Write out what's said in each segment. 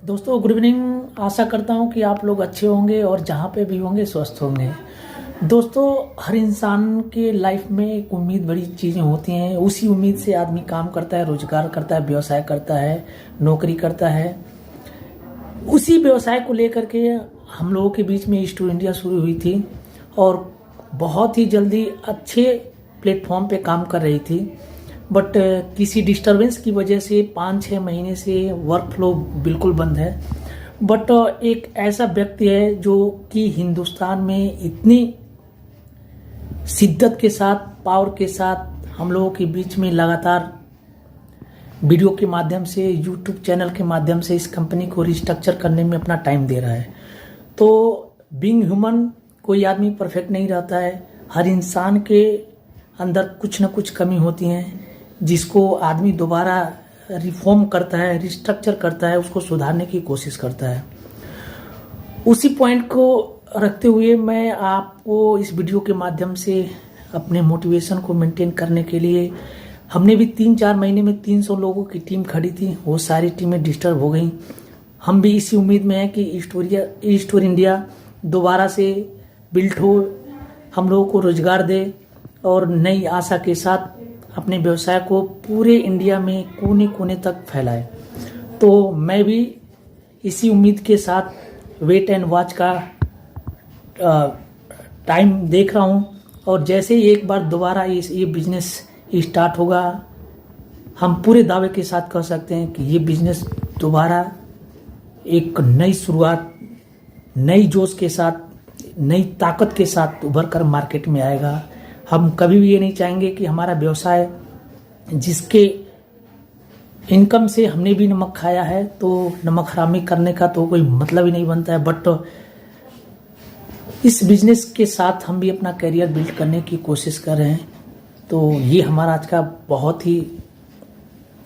दोस्तों good evening. आशा करता हूँ कि आप लोग अच्छे होंगे और जहाँ पे भी होंगे स्वस्थ होंगे। दोस्तों हर इंसान के लाइफ में एक उम्मीद बड़ी चीज़ें होती हैं। उसी उम्मीद से आदमी काम करता है, रोजगार करता है, व्यवसाय करता है, नौकरी करता है। उसी व्यवसाय को लेकर के हम लोगों के बीच में ईस्ट टू इंडिया शुरू हुई थी और बहुत ही जल्दी अच्छे प्लेटफॉर्म पे काम कर रही थी। बट किसी डिस्टरबेंस की वजह से 5-6 महीने से वर्क फ्लो बिल्कुल बंद है। बट एक ऐसा व्यक्ति है जो कि हिंदुस्तान में इतनी शिद्दत के साथ, पावर के साथ हम लोगों के बीच में लगातार वीडियो के माध्यम से, यूट्यूब चैनल के माध्यम से इस कंपनी को रिस्ट्रक्चर करने में अपना टाइम दे रहा है। तो बीइंग ह्यूमन, कोई आदमी परफेक्ट नहीं रहता है। हर इंसान के अंदर कुछ न कुछ कमी होती हैं जिसको आदमी दोबारा रिफॉर्म करता है, रिस्ट्रक्चर करता है, उसको सुधारने की कोशिश करता है। उसी पॉइंट को रखते हुए मैं आपको इस वीडियो के माध्यम से अपने मोटिवेशन को मेंटेन करने के लिए, हमने भी 3-4 महीने में 300 लोगों की टीम खड़ी थी, वो सारी टीमें डिस्टर्ब हो गई। हम भी इसी उम्मीद में हैं कि ईस्ट और इंडिया दोबारा से बिल्ट हो, हम लोगों को रोजगार दे और नई आशा के साथ अपने व्यवसाय को पूरे इंडिया में कोने कोने तक फैलाए। तो मैं भी इसी उम्मीद के साथ वेट एंड वॉच का टाइम देख रहा हूँ और जैसे ही एक बार दोबारा ये बिजनेस स्टार्ट होगा, हम पूरे दावे के साथ कह सकते हैं कि ये बिजनेस दोबारा एक नई शुरुआत, नई जोश के साथ, नई ताकत के साथ उभर कर मार्केट में आएगा। हम कभी भी ये नहीं चाहेंगे कि हमारा व्यवसाय, जिसके इनकम से हमने भी नमक खाया है, तो नमक हरामी करने का तो कोई मतलब ही नहीं बनता है। बट इस बिजनेस के साथ हम भी अपना करियर बिल्ड करने की कोशिश कर रहे हैं। तो ये हमारा आज का बहुत ही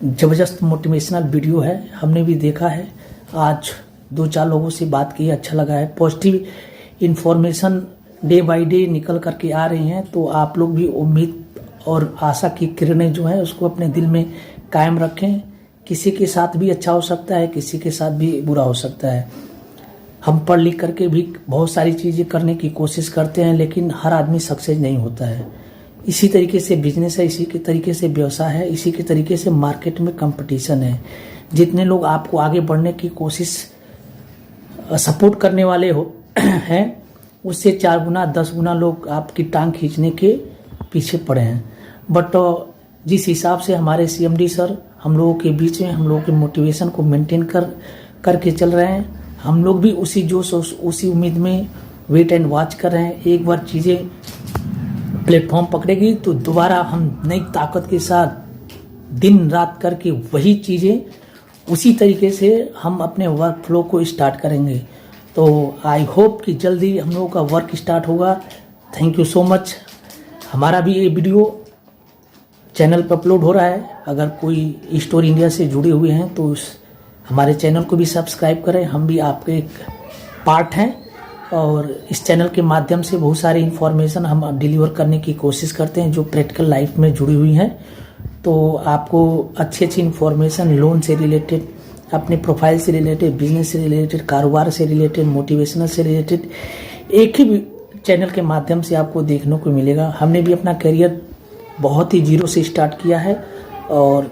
ज़बरदस्त मोटिवेशनल वीडियो है। हमने भी देखा है, आज 2-4 लोगों से बात की, अच्छा लगा है। Positive information day by day निकल करके आ रही हैं। तो आप लोग भी उम्मीद और आशा की किरणें जो है उसको अपने दिल में कायम रखें। किसी के साथ भी अच्छा हो सकता है, किसी के साथ भी बुरा हो सकता है। हम पढ़ लिख करके भी बहुत सारी चीज़ें करने की कोशिश करते हैं, लेकिन हर आदमी सक्सेस नहीं होता है। इसी तरीके से बिजनेस है, इसी के तरीके से व्यवसाय है, इसी के तरीके से मार्केट में कंपटीशन है। जितने लोग आपको आगे बढ़ने की कोशिश सपोर्ट करने वाले हो हैं, उससे 4 गुना 10 गुना लोग आपकी टांग खींचने के पीछे पड़े हैं। बट जिस हिसाब से हमारे CMD सर हम लोगों के बीच में, हम लोगों के मोटिवेशन को मेंटेन करके चल रहे हैं, हम लोग भी उसी जोश, उसी उम्मीद में वेट एंड वॉच कर रहे हैं। एक बार चीज़ें प्लेटफॉर्म पकड़ेगी तो दोबारा हम नई ताकत के साथ दिन रात करके वही चीज़ें उसी तरीके से हम अपने वर्क फ्लो को स्टार्ट करेंगे। तो आई होप कि जल्दी हम लोगों का वर्क स्टार्ट होगा। Thank you so much. हमारा भी ये वीडियो चैनल पर अपलोड हो रहा है। अगर कोई ईस्ट और इंडिया से जुड़े हुए हैं तो हमारे चैनल को भी सब्सक्राइब करें। हम भी आपके एक पार्ट हैं और इस चैनल के माध्यम से बहुत सारी इन्फॉर्मेशन हम डिलीवर करने की कोशिश करते हैं जो प्रैक्टिकल लाइफ में जुड़ी हुई हैं। तो आपको अच्छी अच्छी इन्फॉर्मेशन लोन से रिलेटेड, अपने प्रोफाइल से रिलेटेड, बिजनेस से रिलेटेड, कारोबार से रिलेटेड, मोटिवेशनल से रिलेटेड एक ही चैनल के माध्यम से आपको देखने को मिलेगा। हमने भी अपना करियर बहुत ही जीरो से स्टार्ट किया है और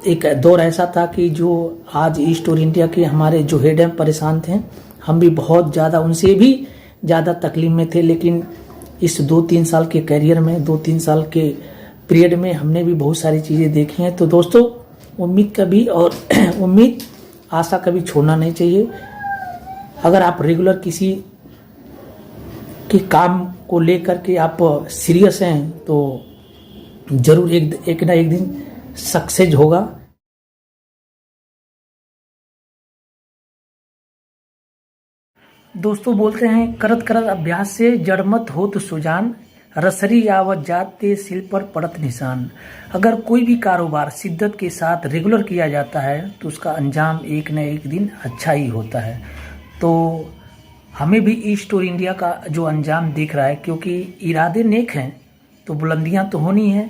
एक दौर ऐसा था कि जो आज ईस्ट और इंडिया के हमारे जो हेड हैं परेशान थे। हम भी बहुत ज़्यादा, उनसे भी ज़्यादा तकलीफ में थे, लेकिन इस 2-3 साल के करियर में, 2-3 साल के पीरियड में हमने भी बहुत सारी चीज़ें देखी हैं। तो दोस्तों उम्मीद कभी और उम्मीद आशा कभी छोड़ना नहीं चाहिए। अगर आप रेगुलर किसी के काम को लेकर के आप सीरियस हैं तो जरूर एक ना एक दिन सक्सेस होगा। दोस्तों बोलते हैं, करत करत अभ्यास से जड़ मत हो तो सुजान, रसरी आवत जाते सिल पर पड़त निशान। अगर कोई भी कारोबार शिद्दत के साथ रेगुलर किया जाता है तो उसका अंजाम एक न एक दिन अच्छा ही होता है। तो हमें भी ईस्ट और इंडिया का जो अंजाम दिख रहा है, क्योंकि इरादे नेक हैं तो बुलंदियां तो होनी हैं।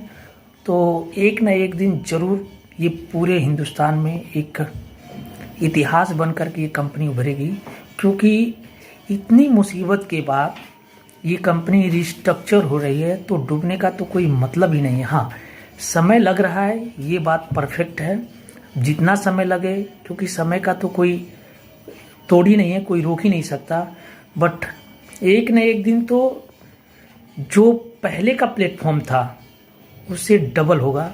तो एक न एक दिन जरूर ये पूरे हिंदुस्तान में एक इतिहास बन करके ये कंपनी उभरेगी, क्योंकि इतनी मुसीबत के बाद ये कंपनी रिस्ट्रक्चर हो रही है, तो डूबने का तो कोई मतलब ही नहीं है। हाँ, समय लग रहा है, ये बात परफेक्ट है, जितना समय लगे, क्योंकि समय का तो कोई तोड़ ही नहीं है, कोई रोक ही नहीं सकता। बट एक न एक दिन तो जो पहले का प्लेटफॉर्म था उससे डबल होगा,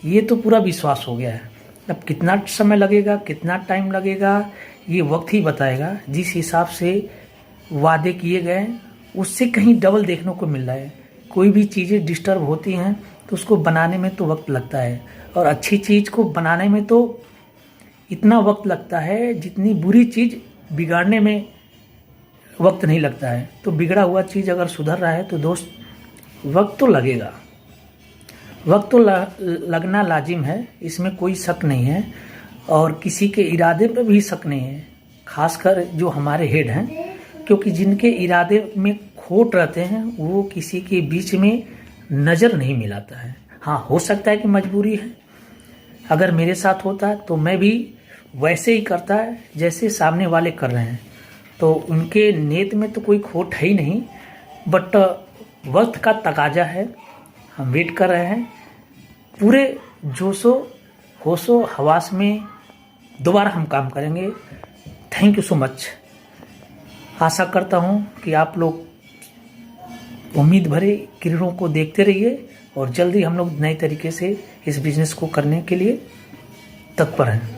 ये तो पूरा विश्वास हो गया है। अब कितना समय लगेगा, कितना टाइम लगेगा, ये वक्त ही बताएगा। जिस हिसाब से वादे किए गए उससे कहीं डबल देखने को मिल रहा है। कोई भी चीज़ें डिस्टर्ब होती हैं तो उसको बनाने में तो वक्त लगता है, और अच्छी चीज़ को बनाने में तो इतना वक्त लगता है जितनी बुरी चीज़ बिगाड़ने में वक्त नहीं लगता है। तो बिगड़ा हुआ चीज़ अगर सुधर रहा है तो दोस्त वक्त तो लगेगा, वक्त तो लगना लाजिम है, इसमें कोई शक नहीं है। और किसी के इरादे पे भी शक नहीं है, खासकर जो हमारे हेड हैं, क्योंकि जिनके इरादे में खोट रहते हैं वो किसी के बीच में नज़र नहीं मिलाता है। हाँ, हो सकता है कि मजबूरी है, अगर मेरे साथ होता तो मैं भी वैसे ही करता है जैसे सामने वाले कर रहे हैं। तो उनके नीयत में तो कोई खोट है ही नहीं, बट वक्त का तकाजा है, हम वेट कर रहे हैं। पूरे जोशो होशो हवास में दोबारा हम काम करेंगे। Thank you so much. आशा करता हूँ कि आप लोग उम्मीद भरे किरणों को देखते रहिए, और जल्दी हम लोग नए तरीके से इस बिज़नेस को करने के लिए तत्पर हैं।